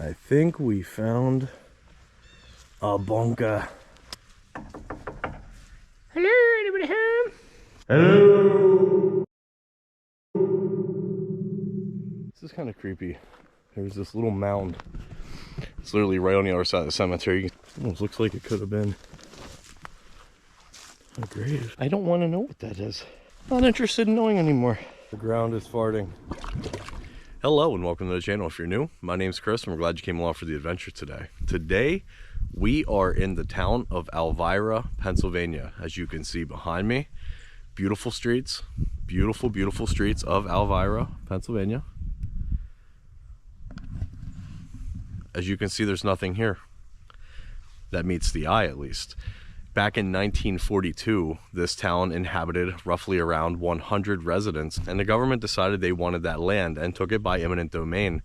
I think we found a bunker. Hello, anybody home? Hello. This is kind of creepy. There's this little mound. It's literally right on the other side of the cemetery. It almost looks like it could have been a grave. I don't want to know what that is. Not interested in knowing anymore. The ground is farting. Hello and welcome to the channel. If you're new, my name's Chris and we're glad you came along for the adventure today. Today, we are in the town of Alvira, Pennsylvania. As you can see behind me, beautiful streets, beautiful, beautiful streets of Alvira, Pennsylvania. As you can see, there's nothing here that meets the eye, at least. Back in 1942, this town inhabited roughly around 100 residents, and the government decided they wanted that land and took it by eminent domain.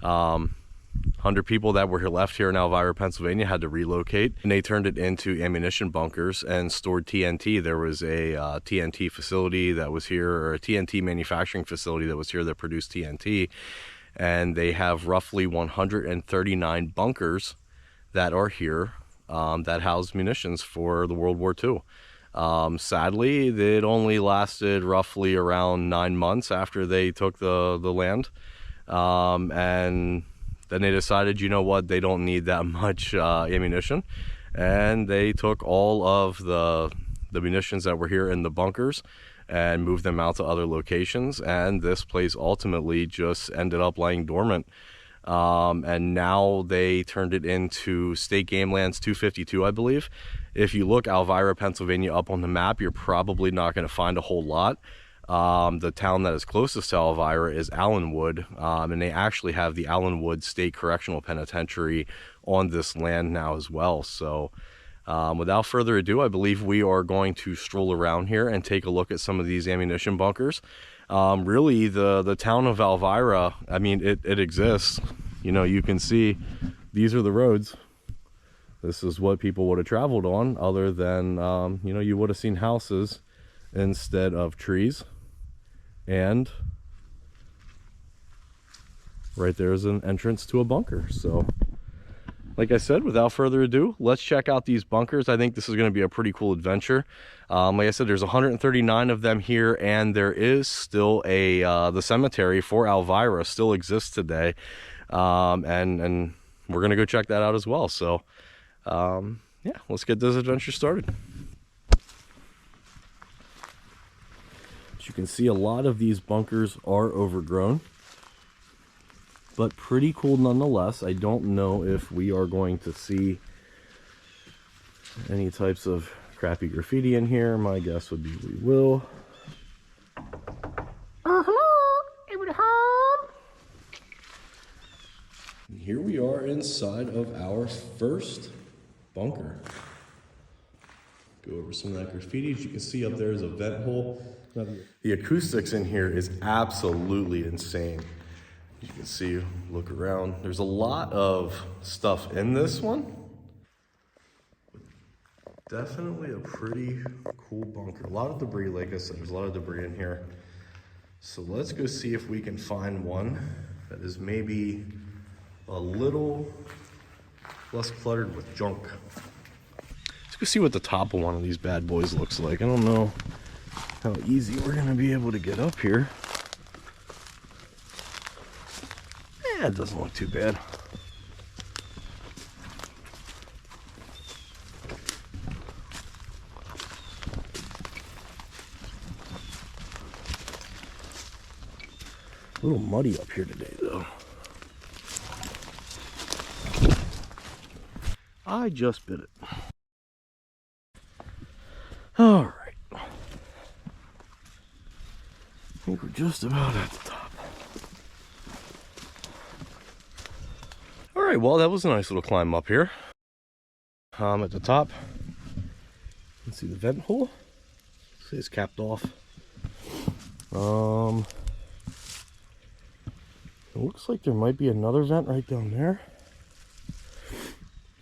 100 people that were left here in Alvira, Pennsylvania had to relocate, and they turned it into ammunition bunkers and stored TNT. There was a TNT facility that was here, or a TNT manufacturing facility that was here that produced TNT, and they have roughly 139 bunkers that are here that house munitions for the World War II. Sadly, it only lasted roughly around 9 months after they took the land. And then they decided, you know what, they don't need that much ammunition. And they took all of the munitions that were here in the bunkers and moved them out to other locations. And this place ultimately just ended up lying dormant. And now they turned it into State Game Lands 252, I believe. If you look Alvira, Pennsylvania up on the map, you're probably not going to find a whole lot. The town that is closest to Alvira is Allenwood, and they actually have the Allenwood State Correctional Penitentiary on this land now as well. So without further ado, I believe we are going to stroll around here and take a look at some of these ammunition bunkers. Really, the town of Alvira, I mean, it exists. You know, you can see these are the roads. This is what people would have traveled on, other than, you know, you would have seen houses instead of trees. And right there is an entrance to a bunker. So, like I said, without further ado, let's check out these bunkers. I think this is going to be a pretty cool adventure. Like I said, there's 139 of them here, and there is still the cemetery for Alvira still exists today. And we're going to go check that out as well. So, yeah, let's get this adventure started. As you can see, a lot of these bunkers are overgrown, but pretty cool nonetheless. I don't know if we are going to see any types of crappy graffiti in here. My guess would be we will. Hello, everybody home? And here we are inside of our first bunker. Go over some of that graffiti. As you can see up there is a vent hole. The acoustics in here is absolutely insane. You can see, look around. There's a lot of stuff in this one. Definitely a pretty cool bunker. A lot of debris, like I said, there's a lot of debris in here. So let's go see if we can find one that is maybe a little less cluttered with junk. Let's go see what the top of one of these bad boys looks like. I don't know how easy we're gonna be able to get up here. Yeah, it doesn't look too bad. A little muddy up here today, though. I just bit it. All right. I think we're just about at the top. All right, well, that was a nice little climb up here. At the top, you can see the vent hole. See, it's capped off. It looks like there might be another vent right down there.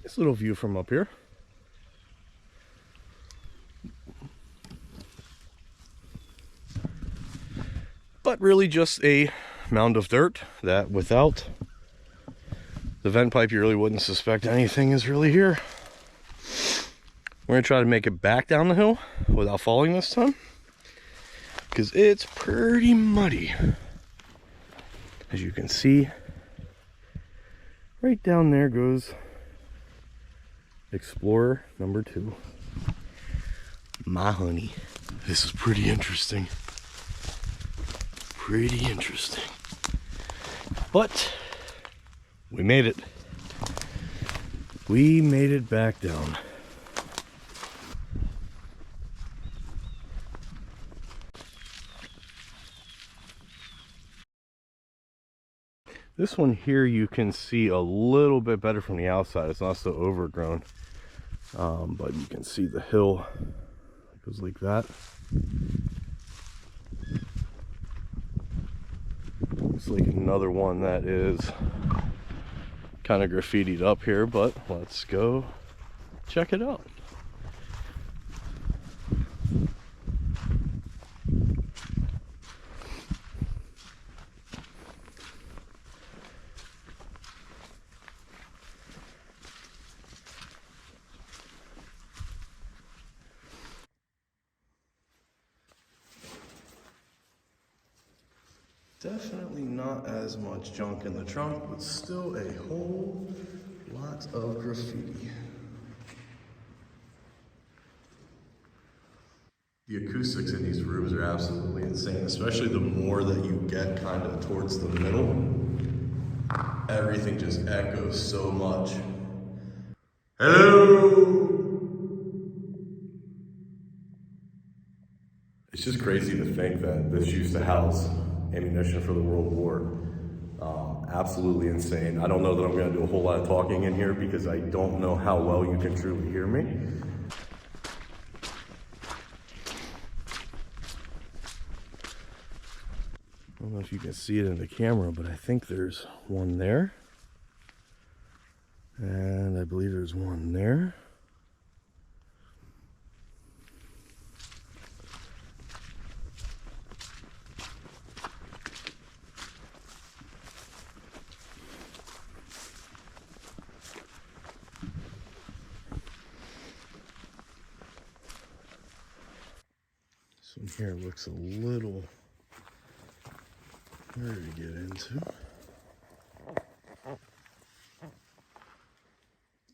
Nice little view from up here. But really just a mound of dirt that without The vent pipe, you really wouldn't suspect anything is really here. We're gonna try to make it back down the hill without falling this time, because it's pretty muddy. As you can see, right down there goes Explorer number 2. My honey. This is pretty interesting. Pretty interesting. But we made it. We made it back down. This one here you can see a little bit better from the outside. It's not so overgrown, but you can see the hill. It goes like that. It's like another one that is kind of graffitied up here, but let's go check it out. Definitely not as much junk in the trunk, but still a whole lot of graffiti. The acoustics in these rooms are absolutely insane, especially the more that you get kind of towards the middle. Everything just echoes so much. Hello! It's just crazy to think that this used to house ammunition for the World War. Absolutely insane. I don't know that I'm going to do a whole lot of talking in here because I don't know how well you can truly hear me. I don't know if you can see it in the camera, but I think there's one there. And I believe there's one there. This one here looks a little harder to get into.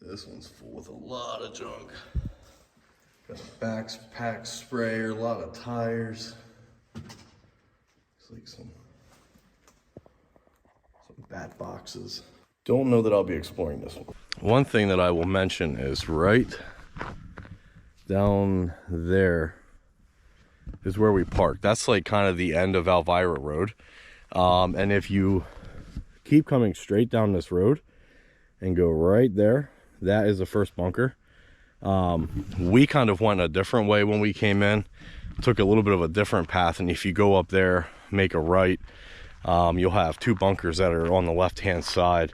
This one's full with a lot of junk. Got a backpack sprayer, a lot of tires. It's like some bat boxes. Don't know that I'll be exploring this one. One thing that I will mention is right down there is where we park. That's like kind of the end of Alvira Road. And if you keep coming straight down this road and go right there, that is the first bunker. We kind of went a different way when we came in, took a little bit of a different path, and if you go up there, make a right, you'll have 2 bunkers that are on the left hand side.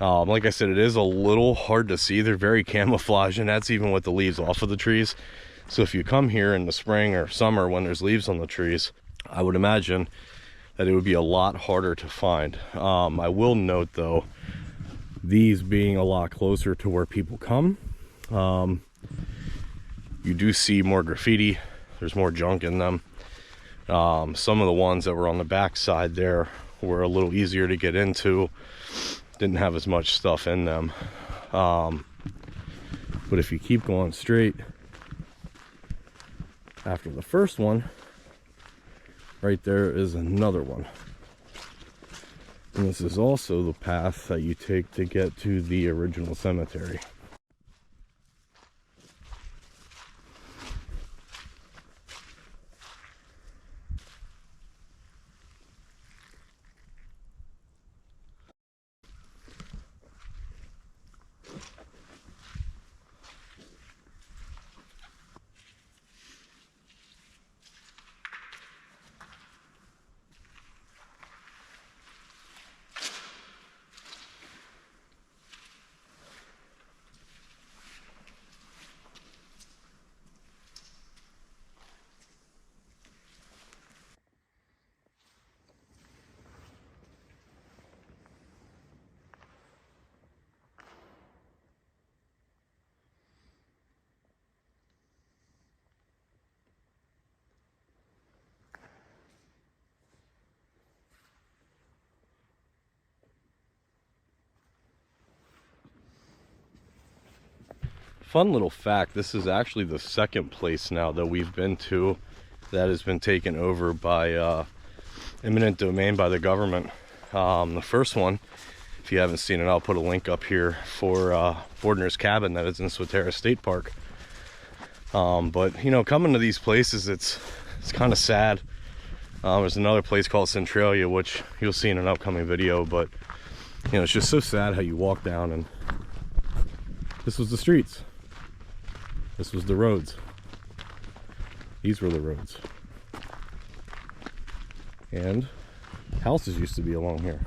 Like I said, it is a little hard to see. They're very camouflaged, and that's even with the leaves off of the trees. So if you come here in the spring or summer when there's leaves on the trees, I would imagine that it would be a lot harder to find. I will note though, these being a lot closer to where people come, you do see more graffiti. There's more junk in them. Some of the ones that were on the back side there were a little easier to get into, didn't have as much stuff in them. But if you keep going straight after the first one, right there is another one. And this is also the path that you take to get to the original cemetery. Fun little fact, this is actually the second place now that we've been to that has been taken over by eminent domain by the government. The first one, if you haven't seen it, I'll put a link up here for Bordner's Cabin that is in Swatera State Park. But you know, coming to these places, it's kind of sad. There's another place called Centralia, which you'll see in an upcoming video, but you know, it's just so sad how you walk down and this was the streets. This was the roads. These were the roads. And houses used to be along here.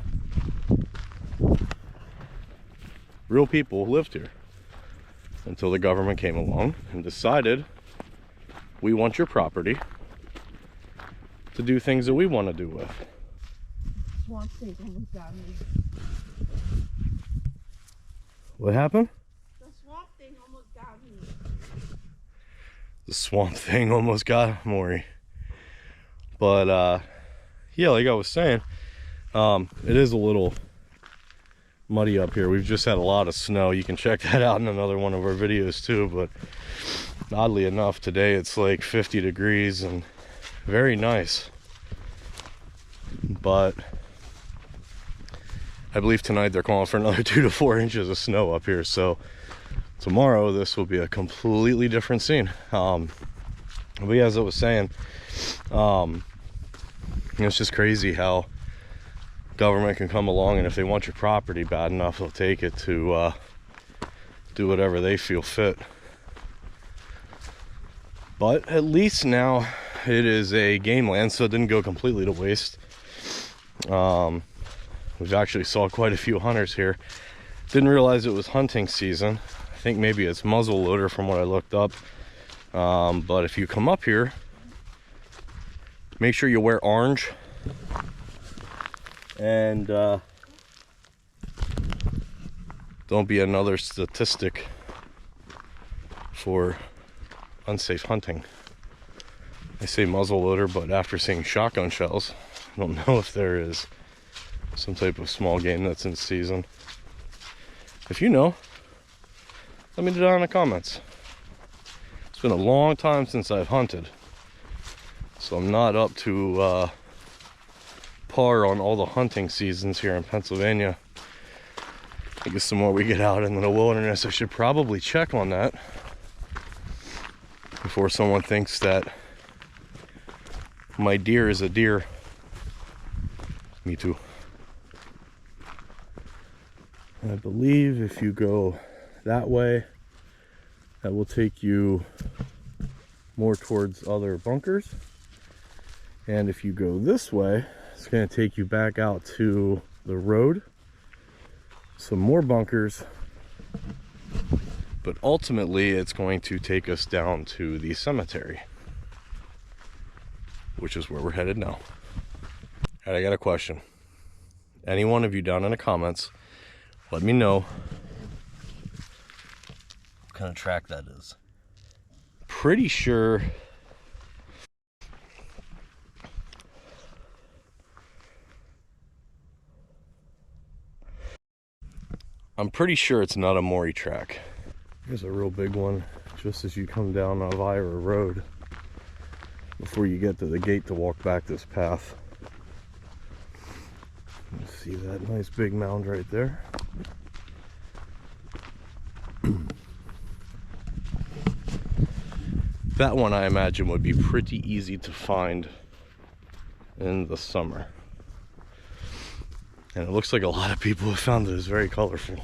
Real people lived here until the government came along and decided, we want your property to do things that we want to do with. Swamp thing almost got me. What happened? The swamp thing almost got me. The swamp thing almost got Maury. But yeah, like I was saying, it is a little muddy up here. We've just had a lot of snow. You can check that out in another one of our videos too, but oddly enough, today it's like 50 degrees and very nice. But I believe tonight they're calling for another 2 to 4 inches of snow up here, so tomorrow this will be a completely different scene. But yeah, as I was saying, it's just crazy how government can come along, and if they want your property bad enough, they'll take it to do whatever they feel fit. But at least now it is a game land, so it didn't go completely to waste. We've actually saw quite a few hunters here. Didn't realize it was hunting season. I think maybe it's muzzle loader from what I looked up. But if you come up here, make sure you wear orange. And don't be another statistic for unsafe hunting. I say muzzle loader, but after seeing shotgun shells, I don't know if there is some type of small game that's in season. If you know, let me know down in the comments. It's been a long time since I've hunted, so I'm not up to par on all the hunting seasons here in Pennsylvania. I guess the more we get out into the wilderness, I should probably check on that before someone thinks that my deer is a deer. Me too. I believe if you go that way, that will take you more towards other bunkers. And if you go this way, it's going to take you back out to the road. Some more bunkers. But ultimately, it's going to take us down to the cemetery, which is where we're headed now. All right, I got a question. Any one of you down in the comments, let me know what kind of track that is. Pretty sure it's not a Maury track. Here's a real big one just as you come down Alvira Road before you get to the gate to walk back this path. You see that nice big mound right there. That one I imagine would be pretty easy to find in the summer. And it looks like a lot of people have found it. It's very colorful.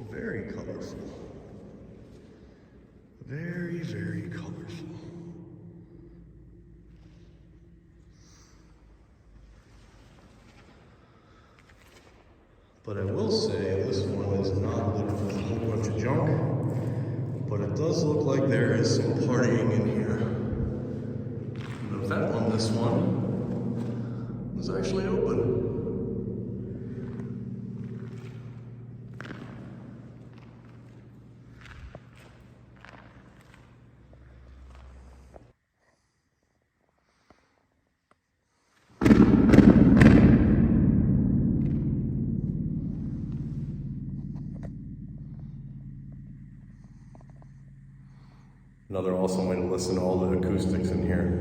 Very colorful. Very, very colorful. But I will say this one is not littered with a whole bunch of junk, but it does look like there is some partying in here. The vent on this one is actually open. Another awesome way to listen to all the acoustics in here.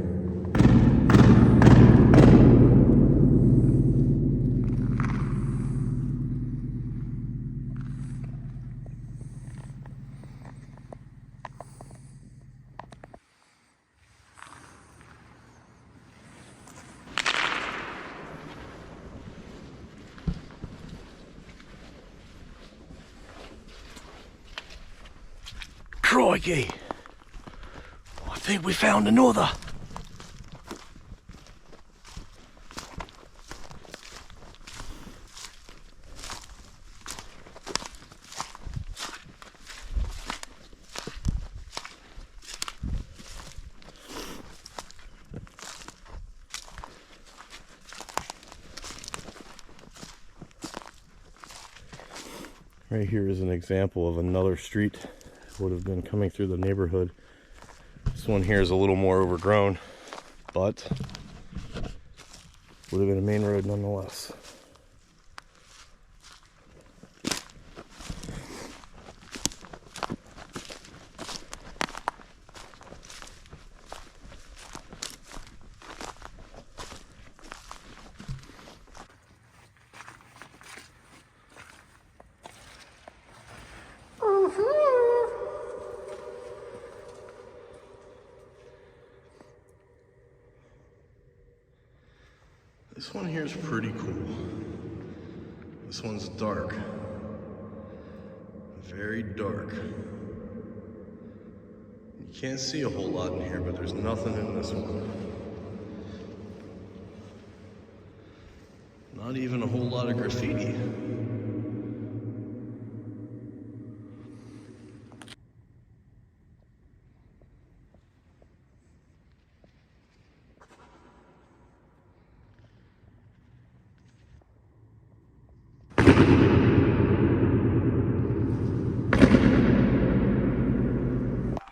Crikey! I think we found another. Right here is an example of another street that would have been coming through the neighborhood. This one here is a little more overgrown, but would have been a main road nonetheless. This one here is pretty cool. This one's dark. Very dark. You can't see a whole lot in here, but there's nothing in this one. Not even a whole lot of graffiti.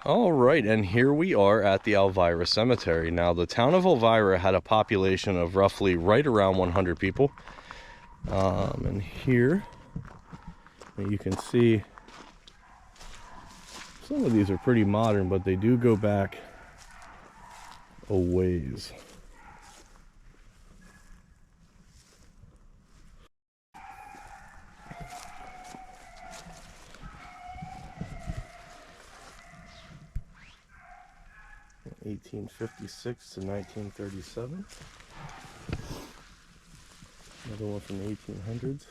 All right, and here we are at the Alvira Cemetery. Now, the town of Alvira had a population of roughly right around 100 people. And here, you can see some of these are pretty modern, but they do go back a ways. From 1856 to 1937. Another one from the 1800s.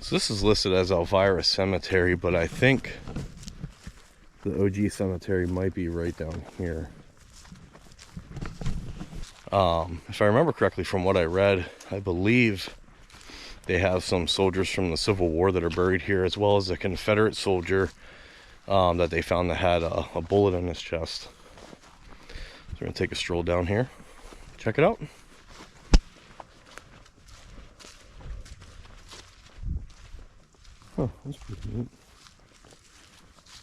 So this is listed as Alvira Cemetery, but I think the OG cemetery might be right down here. If I remember correctly from what I read, I believe they have some soldiers from the Civil War that are buried here, as well as a Confederate soldier that they found that had a bullet in his chest. So we're going to take a stroll down here. Check it out. Huh, that's pretty neat.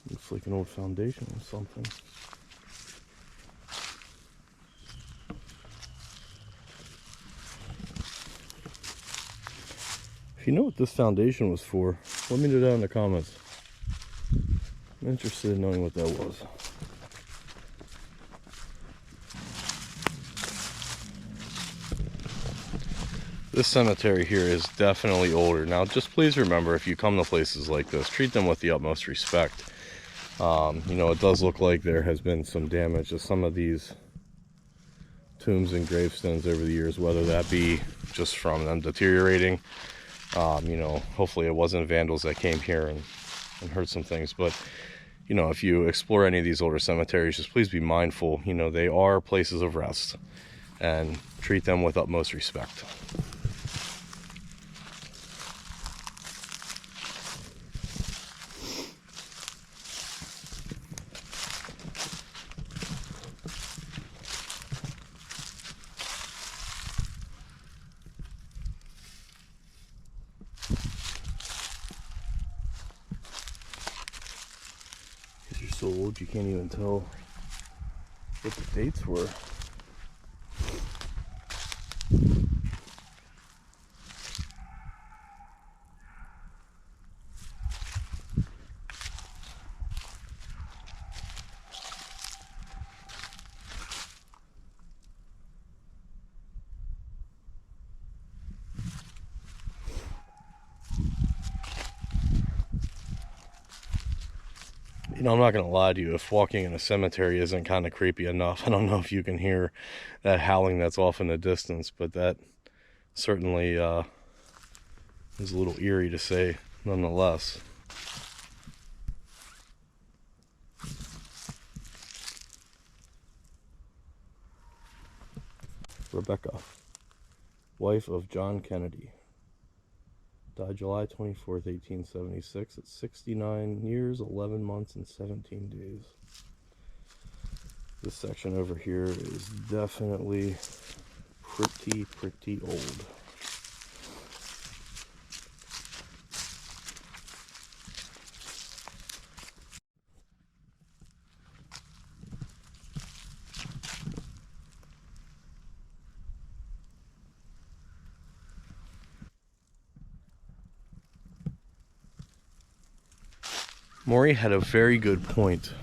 Looks like an old foundation or something. If you know what this foundation was for, let me know down in the comments. I'm interested in knowing what that was. This cemetery here is definitely older. Now, just please remember, if you come to places like this, treat them with the utmost respect. You know, it does look like there has been some damage to some of these tombs and gravestones over the years, whether that be just from them deteriorating. You know, hopefully it wasn't vandals that came here and hurt some things. But, you know, if you explore any of these older cemeteries, just please be mindful. You know, they are places of rest, and treat them with utmost respect. These are so old you can't even tell what the dates were. You know, I'm not gonna lie to you, if walking in a cemetery isn't kind of creepy enough, I don't know if you can hear that howling that's off in the distance, but that certainly is a little eerie to say nonetheless. Rebecca, wife of John Kennedy, died July 24th, 1876 at 69 years, 11 months, and 17 days. This section over here is definitely pretty old. Maury had a very good point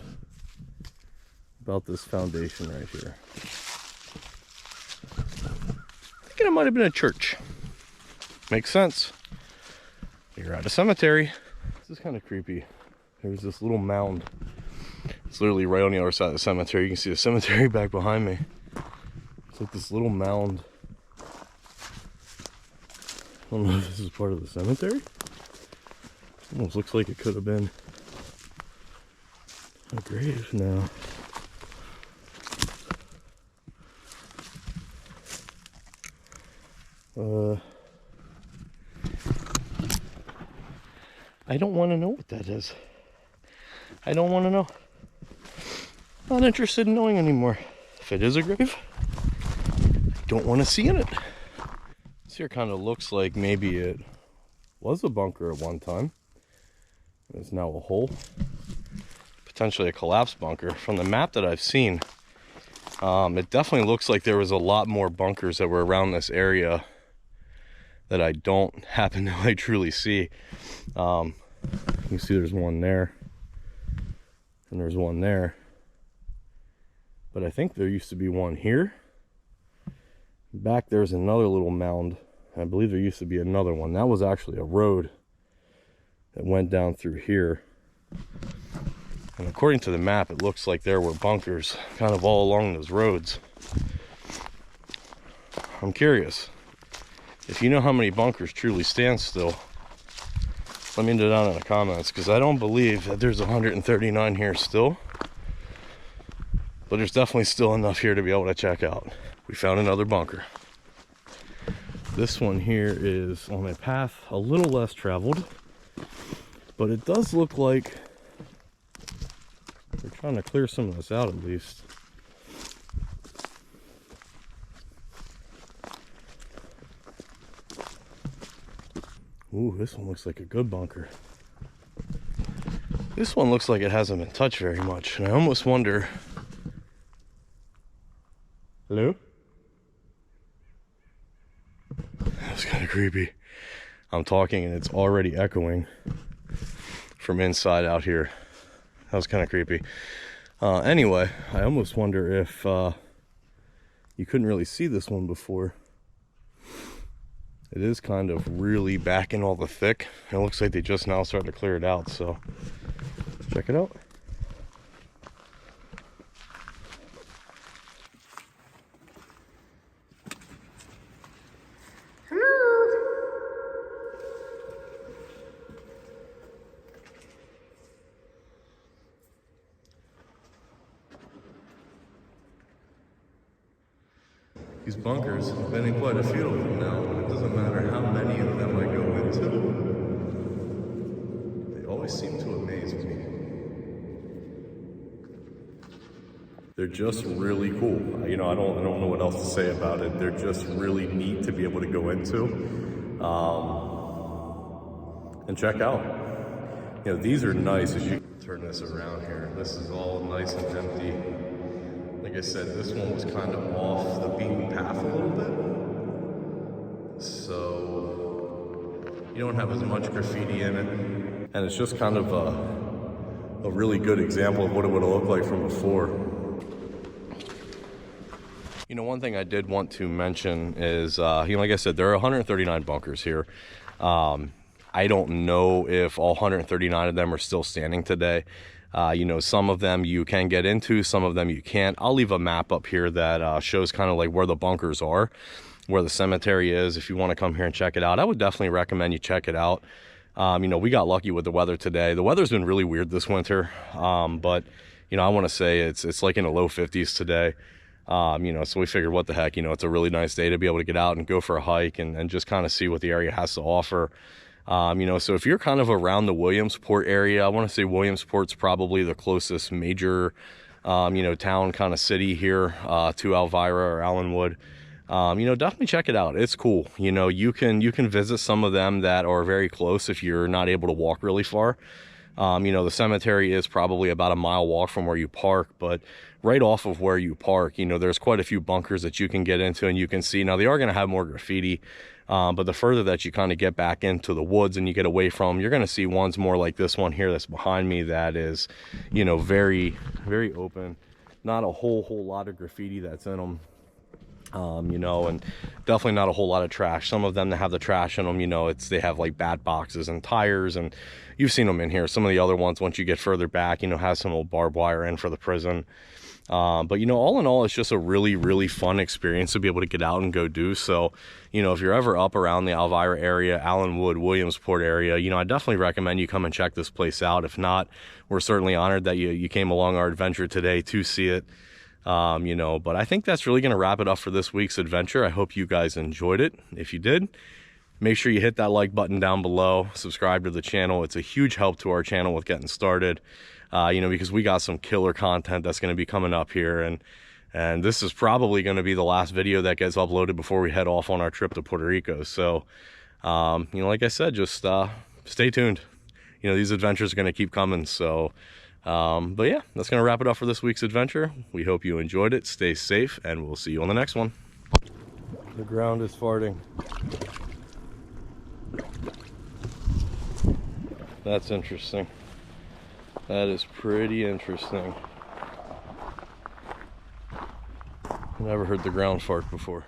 about this foundation right here. I think it might have been a church. Makes sense. You're at a cemetery. This is kind of creepy. There's this little mound. It's literally right on the other side of the cemetery. You can see the cemetery back behind me. It's like this little mound. I don't know if this is part of the cemetery. Almost looks like it could have been a grave now. I don't want to know what that is. I don't want to know. Not interested in knowing anymore. If it is a grave, I don't want to see in it. This here kind of looks like maybe it was a bunker at one time. It's now a hole. Potentially a collapsed bunker. From the map that I've seen, it definitely looks like there was a lot more bunkers that were around this area that I don't happen to like truly see. You can see there's one there and there's one there, but I think there used to be one here. Back there's another little mound. I believe there used to be another one. That was actually a road that went down through here. And according to the map, it looks like there were bunkers kind of all along those roads. I'm curious. If you know how many bunkers truly stand still, let me know down in the comments, because I don't believe that there's 139 here still. But there's definitely still enough here to be able to check out. We found another bunker. This one here is on a path a little less traveled, but it does look like they're trying to clear some of this out at least. Ooh, this one looks like a good bunker. This one looks like it hasn't been touched very much, and I almost wonder... Hello? That's kind of creepy. I'm talking and it's already echoing from inside out here. That was kind of creepy. Anyway, I almost wonder if you couldn't really see this one before. It is kind of really back in all the thick. It looks like they just now started to clear it out, so check it out. These bunkers, I've been in quite a few of them now, and it doesn't matter how many of them I go into, they always seem to amaze me. They're just really cool. You know, I don't know what else to say about it. They're just really neat to be able to go into and check out. You know, these are nice. As you turn this around here, this is all nice and empty. Like I said, this one was kind of off the beaten path a little bit. So you don't have as much graffiti in it. And it's just kind of a really good example of what it would have looked like from before. You know, one thing I did want to mention is, you know, like I said, there are 139 bunkers here. I don't know if all 139 of them are still standing today. You know, some of them you can get into, some of them you can't. I'll leave a map up here that shows kind of like where the bunkers are, where the cemetery is. If you want to come here and check it out, I would definitely recommend you check it out. You know, we got lucky with the weather today. The weather's been really weird this winter, but, you know, I want to say it's like in the low 50s today. You know, so we figured, what the heck, you know, it's a really nice day to be able to get out and go for a hike and just kind of see what the area has to offer. You know, so if you're kind of around the Williamsport area, I want to say Williamsport's probably the closest major, you know, town kind of city here to Alvira or Allenwood. You know, definitely check it out. It's cool. You know, you can visit some of them that are very close if you're not able to walk really far. You know, the cemetery is probably about a mile walk from where you park, but right off of where you park, you know, there's quite a few bunkers that you can get into and you can see. Now, they are going to have more graffiti, but the further that you kind of get back into the woods and you get away from them, you're going to see ones more like this one here that's behind me that is, you know, very, very open. Not a whole lot of graffiti that's in them. You know, and definitely not a whole lot of trash. Some of them that have the trash in them, you know, they have like bat boxes and tires, and you've seen them in here. Some of the other ones, once you get further back, you know, has some old barbed wire in for the prison. But, you know, all in all, it's just a really, really fun experience to be able to get out and go do. So, you know, if you're ever up around the Alvira area, Allenwood, Williamsport area, you know, I definitely recommend you come and check this place out. If not, we're certainly honored that you came along our adventure today to see it. You know, but I think that's really going to wrap it up for this week's adventure. I hope you guys enjoyed it. If you did, make sure you hit that like button down below, subscribe to the channel. It's a huge help to our channel with getting started, you know, because we got some killer content that's going to be coming up here, and this is probably going to be the last video that gets uploaded before we head off on our trip to Puerto Rico. So, you know, like I said, just stay tuned. You know, these adventures are going to keep coming. So, but yeah, that's going to wrap it up for this week's adventure. We hope you enjoyed it. Stay safe, and we'll see you on the next one. The ground is farting. That's interesting. That is pretty interesting. Never heard the ground fart before.